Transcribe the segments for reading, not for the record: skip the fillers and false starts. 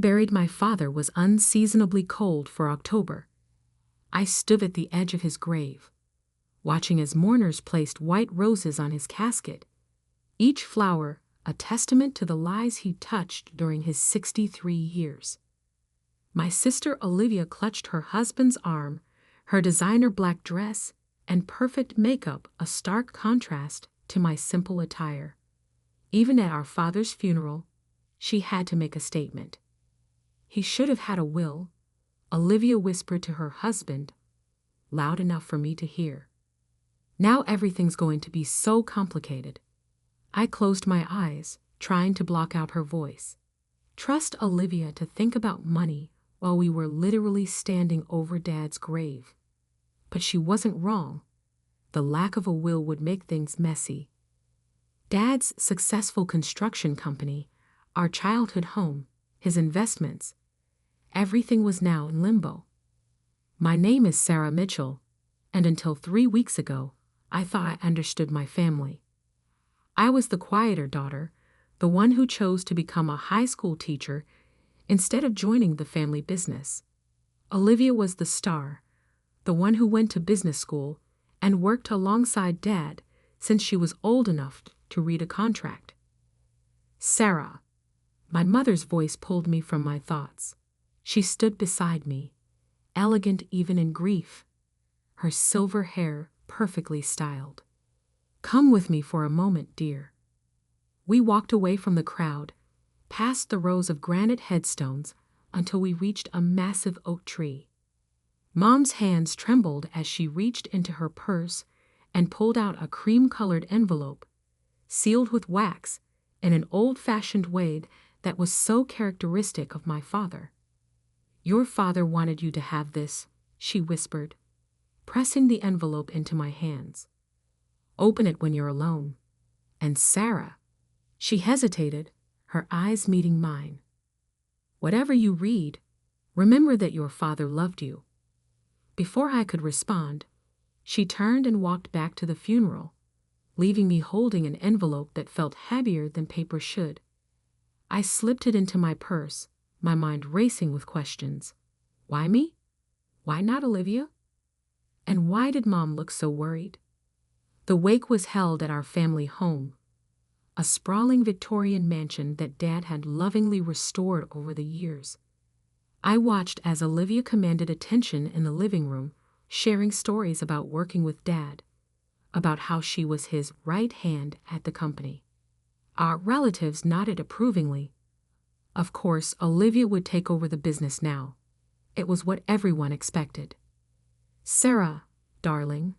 Buried my father was unseasonably cold for October. I stood at the edge of his grave, watching as mourners placed white roses on his casket, each flower a testament to the lives he touched during his 63 years. My sister Olivia clutched her husband's arm, her designer black dress and perfect makeup a stark contrast to my simple attire. Even at our father's funeral, she had to make a statement. He should have had a will, Olivia whispered to her husband, loud enough for me to hear. Now everything's going to be so complicated. I closed my eyes, trying to block out her voice. Trust Olivia to think about money while we were literally standing over Dad's grave. But she wasn't wrong. The lack of a will would make things messy. Dad's successful construction company, our childhood home, his investments, everything was now in limbo. My name is Sarah Mitchell, and until 3 weeks ago, I thought I understood my family. I was the quieter daughter, the one who chose to become a high school teacher instead of joining the family business. Olivia was the star, the one who went to business school and worked alongside Dad since she was old enough to read a contract. Sarah. My mother's voice pulled me from my thoughts. She stood beside me, elegant even in grief, her silver hair perfectly styled. Come with me for a moment, dear. We walked away from the crowd, past the rows of granite headstones, until we reached a massive oak tree. Mom's hands trembled as she reached into her purse and pulled out a cream-colored envelope, sealed with wax in an old-fashioned way that was so characteristic of my father. Your father wanted you to have this, she whispered, pressing the envelope into my hands. Open it when you're alone. And Sarah, she hesitated, her eyes meeting mine. Whatever you read, remember that your father loved you. Before I could respond, she turned and walked back to the funeral, leaving me holding an envelope that felt heavier than paper should. I slipped it into my purse, my mind racing with questions. Why me? Why not Olivia? And why did Mom look so worried? The wake was held at our family home, a sprawling Victorian mansion that Dad had lovingly restored over the years. I watched as Olivia commanded attention in the living room, sharing stories about working with Dad, about how she was his right hand at the company. Our relatives nodded approvingly. Of course, Olivia would take over the business now. It was what everyone expected. Sarah, darling,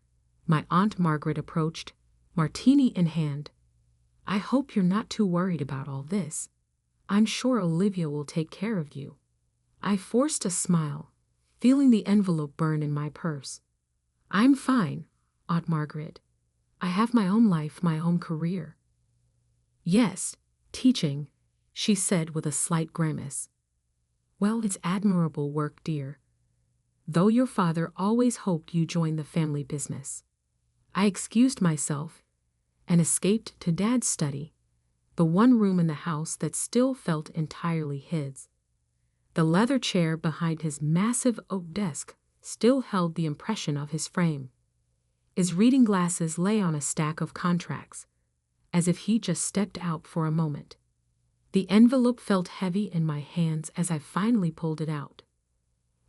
my Aunt Margaret approached, martini in hand. I hope you're not too worried about all this. I'm sure Olivia will take care of you. I forced a smile, feeling the envelope burn in my purse. I'm fine, Aunt Margaret. I have my own life, my own career. Yes, teaching, she said with a slight grimace. Well, it's admirable work, dear. Though your father always hoped you join the family business. I excused myself and escaped to Dad's study, the one room in the house that still felt entirely his. The leather chair behind his massive oak desk still held the impression of his frame. His reading glasses lay on a stack of contracts, as if he just stepped out for a moment. The envelope felt heavy in my hands as I finally pulled it out.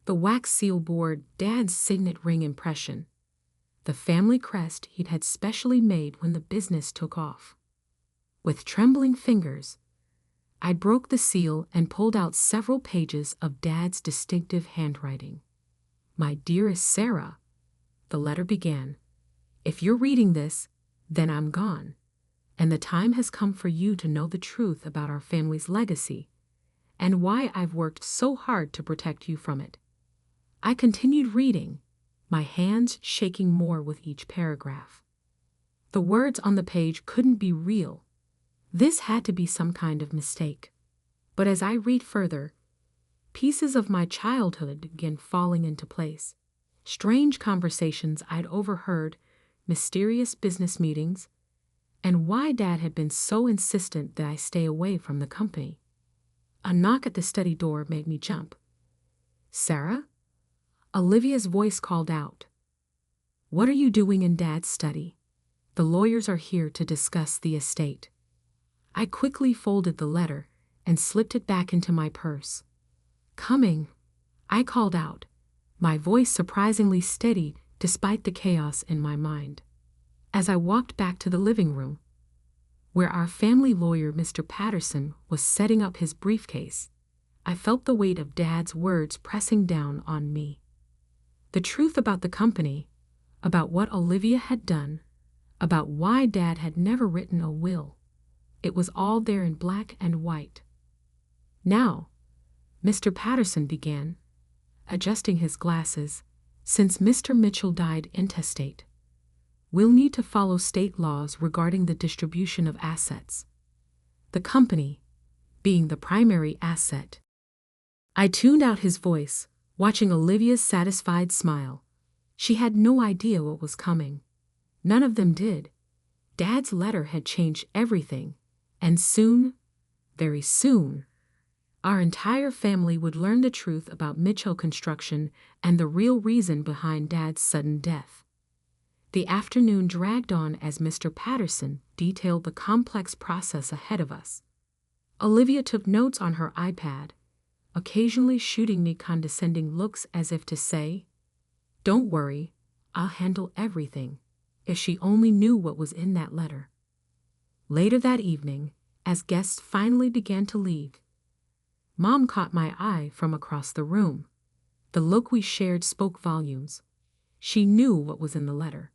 The wax seal bore Dad's signet ring impression, the family crest he'd had specially made when the business took off. With trembling fingers, I broke the seal and pulled out several pages of Dad's distinctive handwriting. My dearest Sarah, the letter began, if you're reading this, then I'm gone, and the time has come for you to know the truth about our family's legacy and why I've worked so hard to protect you from it. I continued reading, my hands shaking more with each paragraph. The words on the page couldn't be real. This had to be some kind of mistake. But as I read further, pieces of my childhood began falling into place. Strange conversations I'd overheard, mysterious business meetings, and why Dad had been so insistent that I stay away from the company. A knock at the study door made me jump. "Sarah?" Olivia's voice called out. "What are you doing in Dad's study? The lawyers are here to discuss the estate." I quickly folded the letter and slipped it back into my purse. "Coming," I called out, my voice surprisingly steady despite the chaos in my mind. As I walked back to the living room, where our family lawyer, Mr. Patterson, was setting up his briefcase, I felt the weight of Dad's words pressing down on me. The truth about the company, about what Olivia had done, about why Dad had never written a will. It was all there in black and white. "Now," Mr. Patterson began, adjusting his glasses, "since Mr. Mitchell died intestate, we'll need to follow state laws regarding the distribution of assets. The company being the primary asset." I tuned out his voice, watching Olivia's satisfied smile. She had no idea what was coming. None of them did. Dad's letter had changed everything, and soon, very soon, our entire family would learn the truth about Mitchell Construction and the real reason behind Dad's sudden death. The afternoon dragged on as Mr. Patterson detailed the complex process ahead of us. Olivia took notes on her iPad, occasionally shooting me condescending looks as if to say, "Don't worry, I'll handle everything," if she only knew what was in that letter. Later that evening, as guests finally began to leave, Mom caught my eye from across the room. The look we shared spoke volumes. She knew what was in the letter.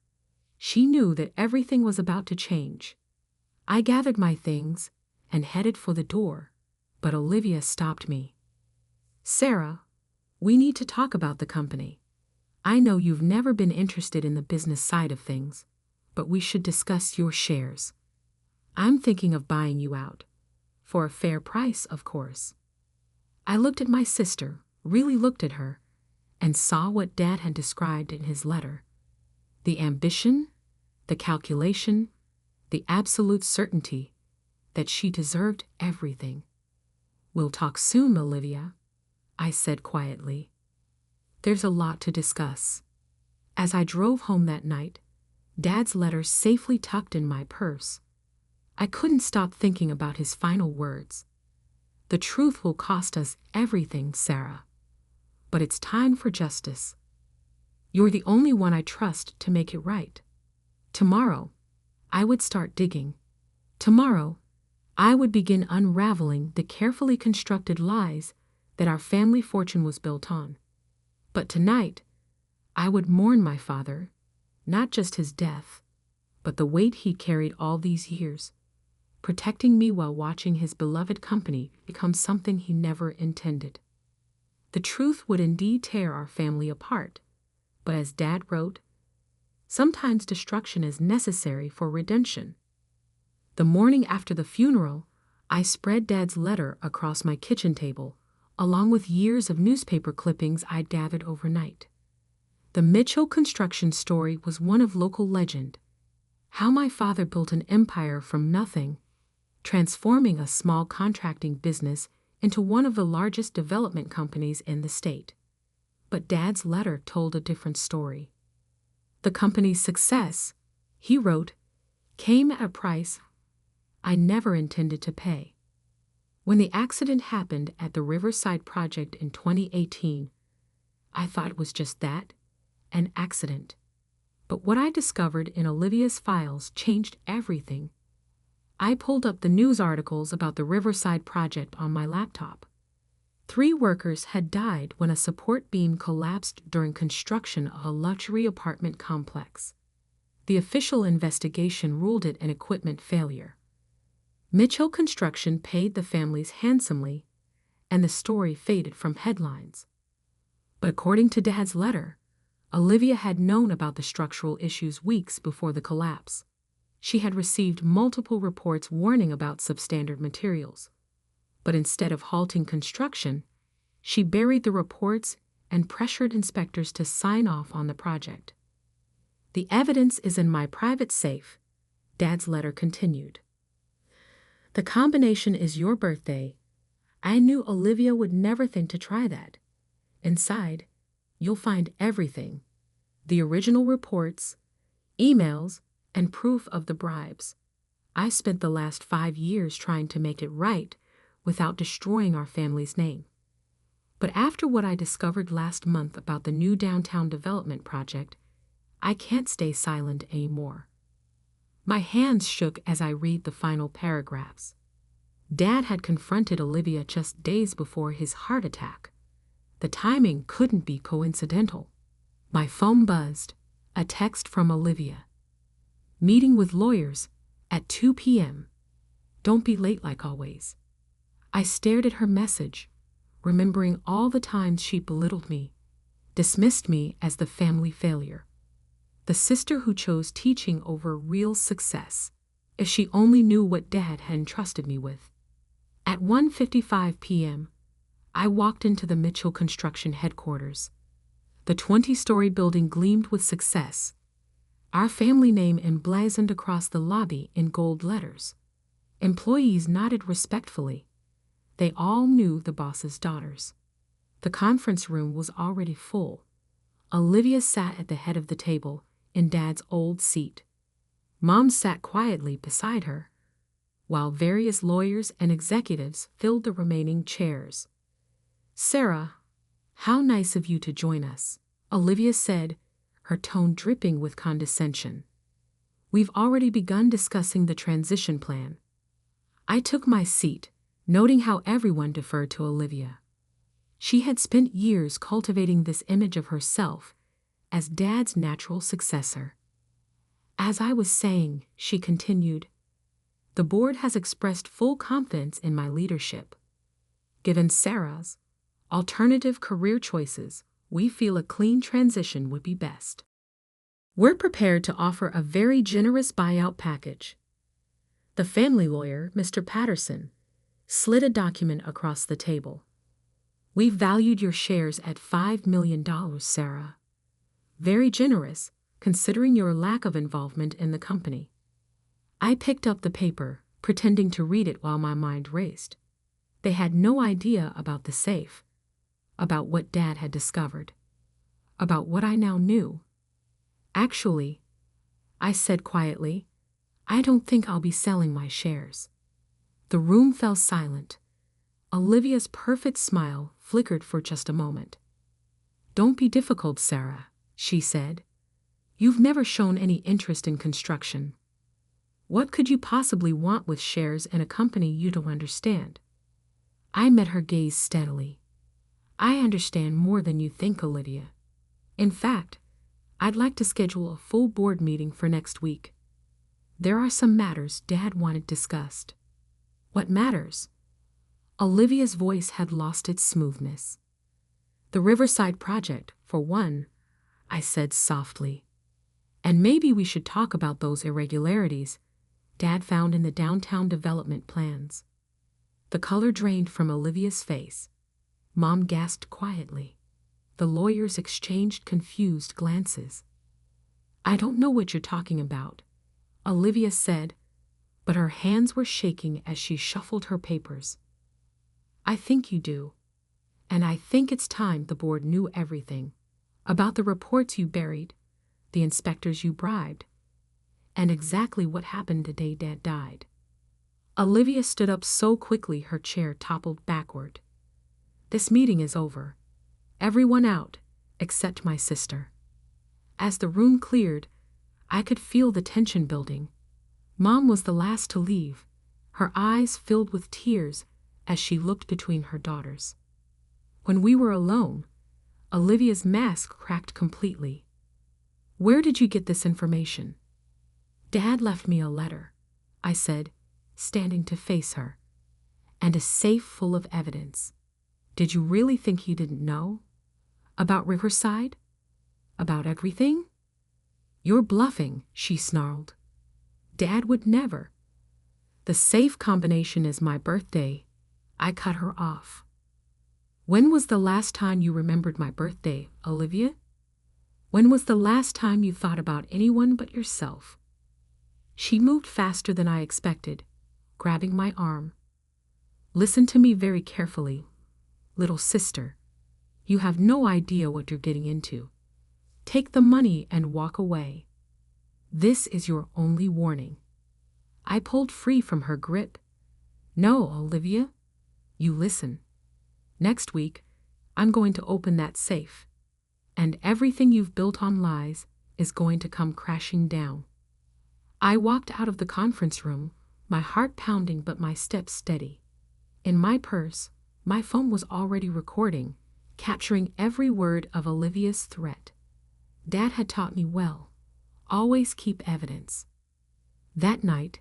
She knew that everything was about to change. I gathered my things and headed for the door, but Olivia stopped me. "Sarah, we need to talk about the company. I know you've never been interested in the business side of things, but we should discuss your shares. I'm thinking of buying you out. For a fair price, of course." I looked at my sister, really looked at her, and saw what Dad had described in his letter. The ambition, the calculation, the absolute certainty that she deserved everything. "We'll talk soon, Olivia," I said quietly. "There's a lot to discuss." As I drove home that night, Dad's letter safely tucked in my purse, I couldn't stop thinking about his final words. "The truth will cost us everything, Sarah. But it's time for justice. You're the only one I trust to make it right." Tomorrow, I would start digging. Tomorrow, I would begin unraveling the carefully constructed lies that our family fortune was built on. But tonight, I would mourn my father, not just his death, but the weight he carried all these years, protecting me while watching his beloved company become something he never intended. The truth would indeed tear our family apart, but as Dad wrote, sometimes destruction is necessary for redemption. The morning after the funeral, I spread Dad's letter across my kitchen table, along with years of newspaper clippings I'd gathered overnight. The Mitchell Construction story was one of local legend. How my father built an empire from nothing, transforming a small contracting business into one of the largest development companies in the state. But Dad's letter told a different story. The company's success, he wrote, came at a price I never intended to pay. When the accident happened at the Riverside project in 2018, I thought it was just that, an accident. But what I discovered in Olivia's files changed everything. I pulled up the news articles about the Riverside project on my laptop. 3 workers had died when a support beam collapsed during construction of a luxury apartment complex. The official investigation ruled it an equipment failure. Mitchell Construction paid the families handsomely, and the story faded from headlines. But according to Dad's letter, Olivia had known about the structural issues weeks before the collapse. She had received multiple reports warning about substandard materials. But instead of halting construction, she buried the reports and pressured inspectors to sign off on the project. "The evidence is in my private safe," Dad's letter continued. "The combination is your birthday. I knew Olivia would never think to try that. Inside, you'll find everything: the original reports, emails, and proof of the bribes. I spent the last 5 years trying to make it right without destroying our family's name. But after what I discovered last month about the new downtown development project, I can't stay silent anymore. My hands shook as I read the final paragraphs. Dad had confronted Olivia just days before his heart attack. The timing couldn't be coincidental. My phone buzzed, a text from Olivia. Meeting with lawyers at 2 p.m. Don't be late like always. I stared at her message, remembering all the times she belittled me, dismissed me as the family failure, the sister who chose teaching over real success. If she only knew what Dad had entrusted me with. At 1:55 p.m., I walked into the Mitchell Construction headquarters. The 20-story building gleamed with success, our family name emblazoned across the lobby in gold letters. Employees nodded respectfully. They all knew the boss's daughters. The conference room was already full. Olivia sat at the head of the table, in Dad's old seat. Mom sat quietly beside her, while various lawyers and executives filled the remaining chairs. "Sarah, how nice of you to join us," Olivia said, her tone dripping with condescension. "We've already begun discussing the transition plan." I took my seat, noting how everyone deferred to Olivia. She had spent years cultivating this image of herself as Dad's natural successor. "As I was saying," she continued, "the board has expressed full confidence in my leadership. Given Sarah's alternative career choices, we feel a clean transition would be best. We're prepared to offer a very generous buyout package." The family lawyer, Mr. Patterson, slid a document across the table. "We valued your shares at $5 million, Sarah. Very generous, considering your lack of involvement in the company." I picked up the paper, pretending to read it while my mind raced. They had no idea about the safe, about what Dad had discovered, about what I now knew. "Actually," I said quietly, "I don't think I'll be selling my shares." The room fell silent. Olivia's perfect smile flickered for just a moment. "Don't be difficult, Sarah," she said. "You've never shown any interest in construction. What could you possibly want with shares in a company you don't understand?" I met her gaze steadily. "I understand more than you think, Olivia. In fact, I'd like to schedule a full board meeting for next week. There are some matters Dad wanted discussed." "What matters?" Olivia's voice had lost its smoothness. "The Riverside project, for one," I said softly. "And maybe we should talk about those irregularities Dad found in the downtown development plans." The color drained from Olivia's face. Mom gasped quietly. The lawyers exchanged confused glances. "I don't know what you're talking about," Olivia said, but her hands were shaking as she shuffled her papers. "I think you do. And I think it's time the board knew everything. About the reports you buried, the inspectors you bribed, and exactly what happened the day Dad died." Olivia stood up so quickly her chair toppled backward. "This meeting is over. Everyone out, except my sister." As the room cleared, I could feel the tension building. Mom was the last to leave, her eyes filled with tears as she looked between her daughters. When we were alone, Olivia's mask cracked completely. "Where did you get this information?" "Dad left me a letter," I said, standing to face her, "and a safe full of evidence. Did you really think he didn't know? About Riverside? About everything?" "You're bluffing," she snarled. "Dad would never." "The safe combination is my birthday." I cut her off. "When was the last time you remembered my birthday, Olivia? When was the last time you thought about anyone but yourself?" She moved faster than I expected, grabbing my arm. Listen to me very carefully, little sister. You have no idea what you're getting into. Take the money and walk away. This is your only warning. I pulled free from her grip. No, Olivia. You listen. Next week, I'm going to open that safe. And everything you've built on lies is going to come crashing down. I walked out of the conference room, my heart pounding but my steps steady. In my purse, my phone was already recording, capturing every word of Olivia's threat. Dad had taught me well. Always keep evidence. That night,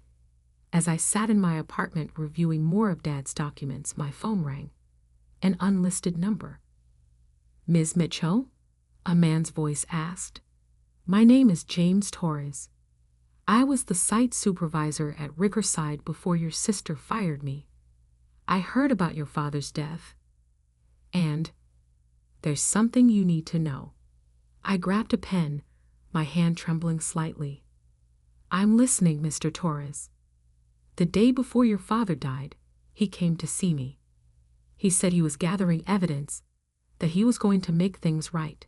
as I sat in my apartment reviewing more of Dad's documents, my phone rang. An unlisted number. Ms. Mitchell? A man's voice asked. My name is James Torres. I was the site supervisor at Riverside before your sister fired me. I heard about your father's death. And there's something you need to know. I grabbed a pen, my hand trembling slightly. I'm listening, Mr. Torres. The day before your father died, he came to see me. He said he was gathering evidence, that he was going to make things right.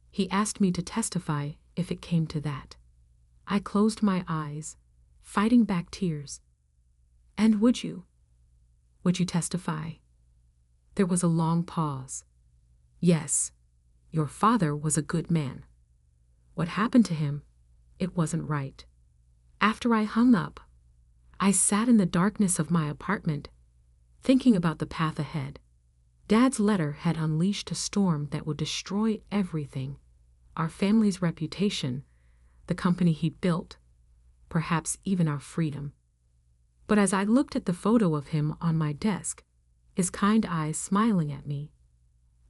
He asked me to testify if it came to that. I closed my eyes, fighting back tears. And would you? Would you testify? There was a long pause. Yes, your father was a good man. What happened to him, it wasn't right. After I hung up, I sat in the darkness of my apartment, thinking about the path ahead. Dad's letter had unleashed a storm that would destroy everything, our family's reputation, the company he built, perhaps even our freedom. But as I looked at the photo of him on my desk, his kind eyes smiling at me,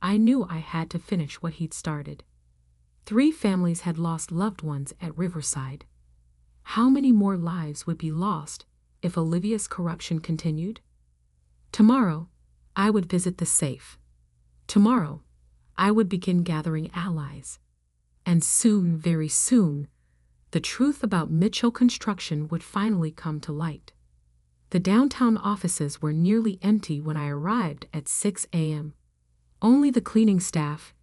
I knew I had to finish what he'd started. 3 families had lost loved ones at Riverside. How many more lives would be lost if Olivia's corruption continued? Tomorrow, I would visit the safe. Tomorrow, I would begin gathering allies. And soon, very soon, the truth about Mitchell Construction would finally come to light. The downtown offices were nearly empty when I arrived at 6 a.m. Only the cleaning staff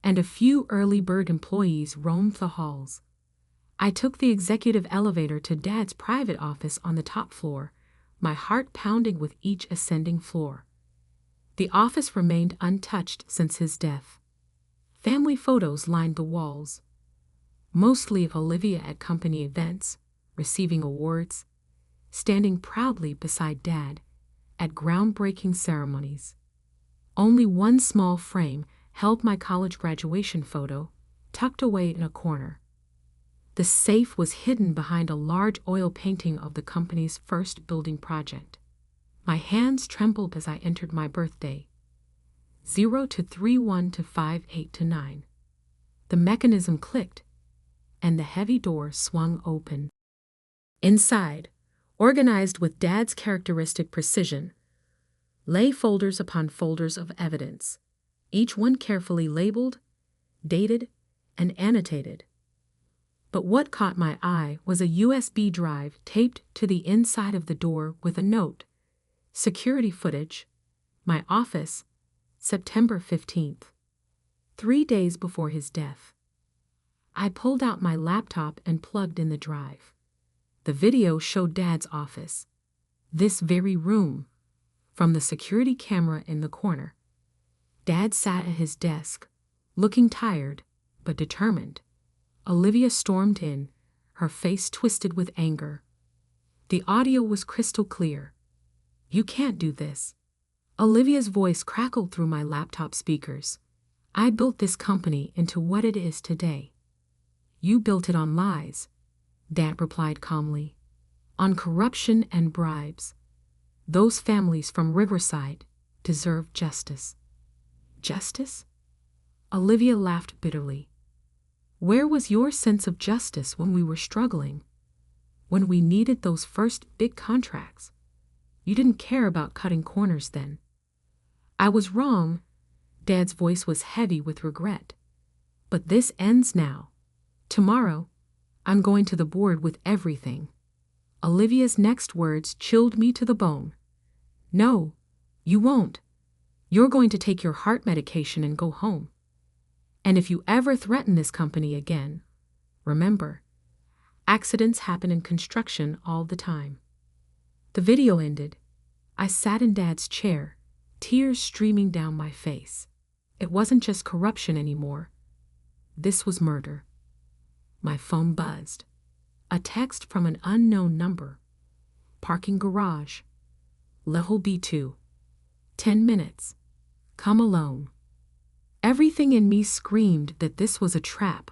and a few early bird employees roamed the halls. I took the executive elevator to Dad's private office on the top floor, my heart pounding with each ascending floor. The office remained untouched since his death. Family photos lined the walls, mostly of Olivia at company events, receiving awards, standing proudly beside Dad at groundbreaking ceremonies. Only one small frame held my college graduation photo, tucked away in a corner. The safe was hidden behind a large oil painting of the company's first building project. My hands trembled as I entered my birthday. 0 to 31 to 58 to 9. The mechanism clicked, and the heavy door swung open. Inside, organized with Dad's characteristic precision, lay folders upon folders of evidence, each one carefully labeled, dated, and annotated. But what caught my eye was a USB drive taped to the inside of the door with a note: security footage, my office, September 15th, 3 days before his death. I pulled out my laptop and plugged in the drive. The video showed Dad's office, this very room, from the security camera in the corner. Dad sat at his desk, looking tired but determined. Olivia stormed in, her face twisted with anger. The audio was crystal clear. You can't do this. Olivia's voice crackled through my laptop speakers. I built this company into what it is today. You built it on lies, Dad replied calmly. On corruption and bribes. Those families from Riverside deserve justice. Justice? Olivia laughed bitterly. Where was your sense of justice when we were struggling? When we needed those first big contracts? You didn't care about cutting corners then. I was wrong. Dad's voice was heavy with regret. But this ends now. Tomorrow, I'm going to the board with everything. Olivia's next words chilled me to the bone. No, You won't. You're going to take your heart medication and go home. And if you ever threaten this company again, remember, accidents happen in construction all the time. The video ended. I sat in Dad's chair, tears streaming down my face. It wasn't just corruption anymore. This was murder. My phone buzzed. A text from an unknown number. Parking garage. Level B2. 10 minutes. Come alone. Everything in me screamed that this was a trap,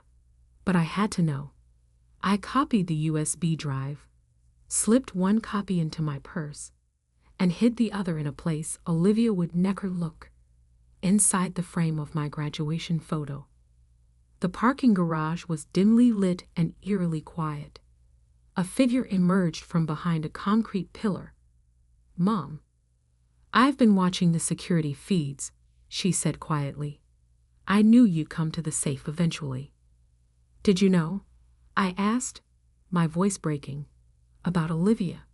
but I had to know. I copied the USB drive, slipped one copy into my purse, and hid the other in a place Olivia would never look, inside the frame of my graduation photo. The parking garage was dimly lit and eerily quiet. A figure emerged from behind a concrete pillar. "Mom, I've been watching the security feeds," she said quietly. "I knew you'd come to the safe eventually." "Did you know?" I asked, my voice breaking. "About Olivia.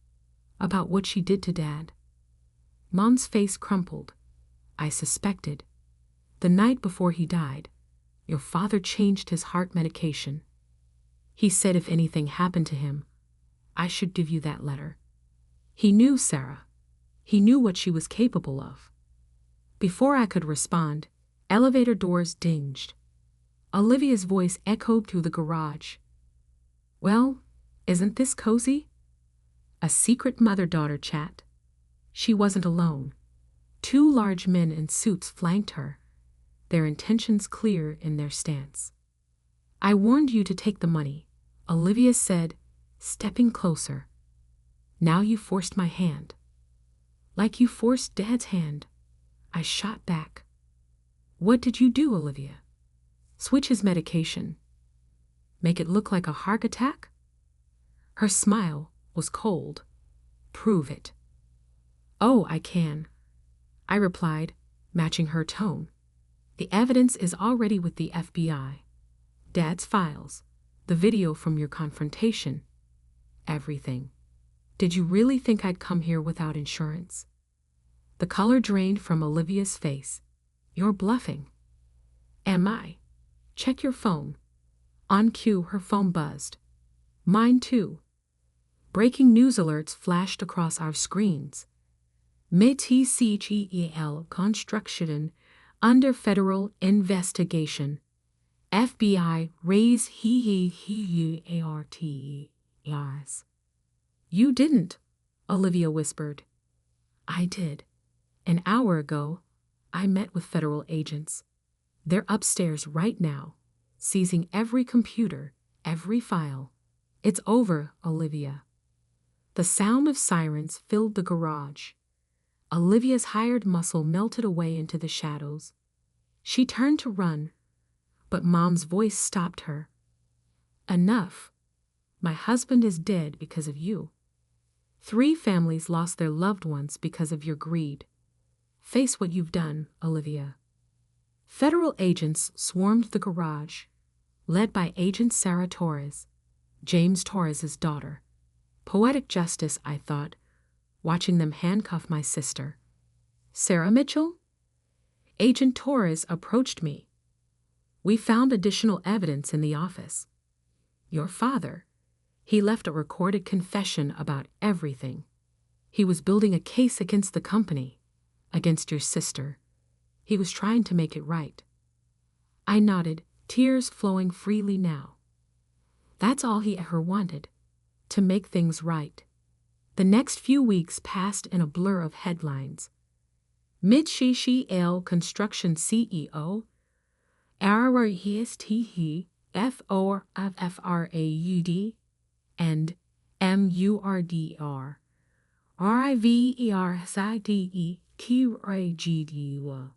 About what she did to Dad." Mom's face crumpled. "I suspected. The night before he died, your father changed his heart medication. He said if anything happened to him, I should give you that letter. He knew Sarah. He knew what she was capable of." Before I could respond, elevator doors dinged. Olivia's voice echoed through the garage. "Well, isn't this cozy?" A secret mother-daughter chat. She wasn't alone. 2 large men in suits flanked her, their intentions clear in their stance. "I warned you to take the money," Olivia said, stepping closer. "Now you forced my hand." "Like you forced Dad's hand," I shot back. "What did you do, Olivia? Switch his medication? Make it look like a heart attack?" Her smile was cold. "Prove it." "Oh, I can," I replied, matching her tone. "The evidence is already with the FBI. Dad's files, the video from your confrontation, everything. Did you really think I'd come here without insurance?" The color drained from Olivia's face. "You're bluffing." "Am I? Check your phone." On cue, her phone buzzed. Mine too. Breaking news alerts flashed across our screens. MTCGEL construction under federal investigation. FBI raise ARTES. "You didn't," Olivia whispered. "I did. An hour ago, I met with federal agents. They're upstairs right now, seizing every computer, every file. It's over, Olivia." The sound of sirens filled the garage. Olivia's hired muscle melted away into the shadows. She turned to run, but Mom's voice stopped her. "Enough. My husband is dead because of you. 3 families lost their loved ones because of your greed. Face what you've done, Olivia." Federal agents swarmed the garage, led by Agent Sarah Torres, James Torres's daughter. Poetic justice, I thought, watching them handcuff my sister. "Sarah Mitchell?" Agent Torres approached me. "We found additional evidence in the office. Your father, he left a recorded confession about everything. He was building a case against the company, against your sister. He was trying to make it right." I nodded, tears flowing freely now. That's all he ever wanted, to make things right. The next few weeks passed in a blur of headlines. Mitsubishi Construction CEO, RRESTE, FORFFRAUD, and MURDR, RIVERSIDE, QRAGDU.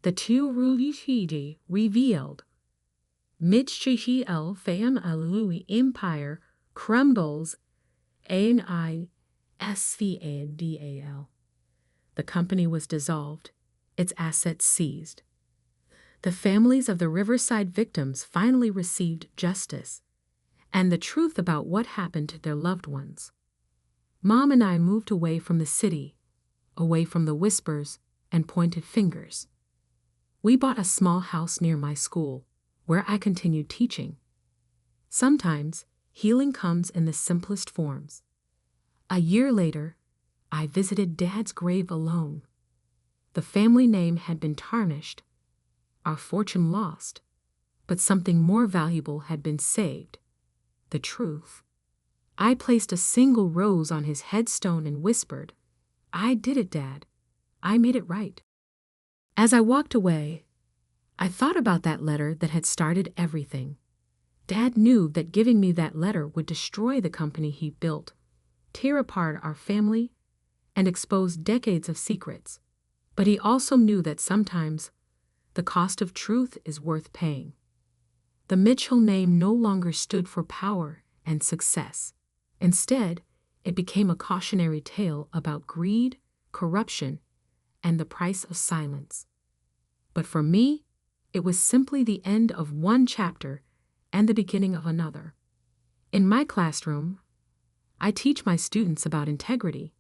The 2 Rulichidi revealed. Mitsubishi Fam Alui Empire crumbles ANISVADAL. The company was dissolved, its assets seized. The families of the Riverside victims finally received justice and the truth about what happened to their loved ones. Mom and I moved away from the city, away from the whispers and pointed fingers. We bought a small house near my school, where I continued teaching. Sometimes, healing comes in the simplest forms. A year later, I visited Dad's grave alone. The family name had been tarnished, our fortune lost, but something more valuable had been saved: the truth. I placed a single rose on his headstone and whispered, "I did it, Dad. I made it right." As I walked away, I thought about that letter that had started everything. Dad knew that giving me that letter would destroy the company he built, tear apart our family, and expose decades of secrets. But he also knew that sometimes the cost of truth is worth paying. The Mitchell name no longer stood for power and success. Instead, it became a cautionary tale about greed, corruption, and the price of silence. But for me, it was simply the end of one chapter and the beginning of another. In my classroom, I teach my students about integrity,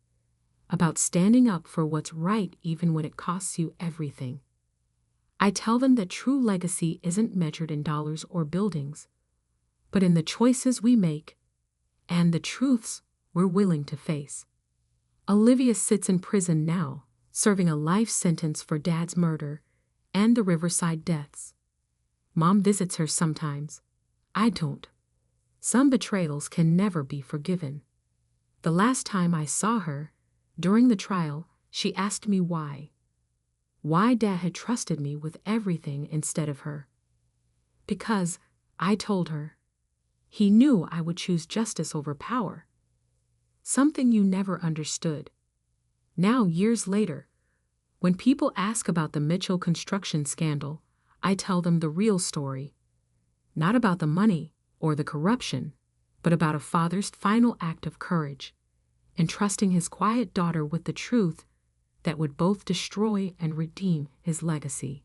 about standing up for what's right even when it costs you everything. I tell them that true legacy isn't measured in dollars or buildings, but in the choices we make and the truths we're willing to face. Olivia sits in prison now, serving a life sentence for Dad's murder and the Riverside deaths. Mom visits her sometimes. I don't. Some betrayals can never be forgiven. The last time I saw her, during the trial, she asked me why. Why Dad had trusted me with everything instead of her. Because, I told her, he knew I would choose justice over power. Something you never understood. Now, years later, when people ask about the Mitchell construction scandal, I tell them the real story. Not about the money or the corruption, but about a father's final act of courage, entrusting his quiet daughter with the truth that would both destroy and redeem his legacy.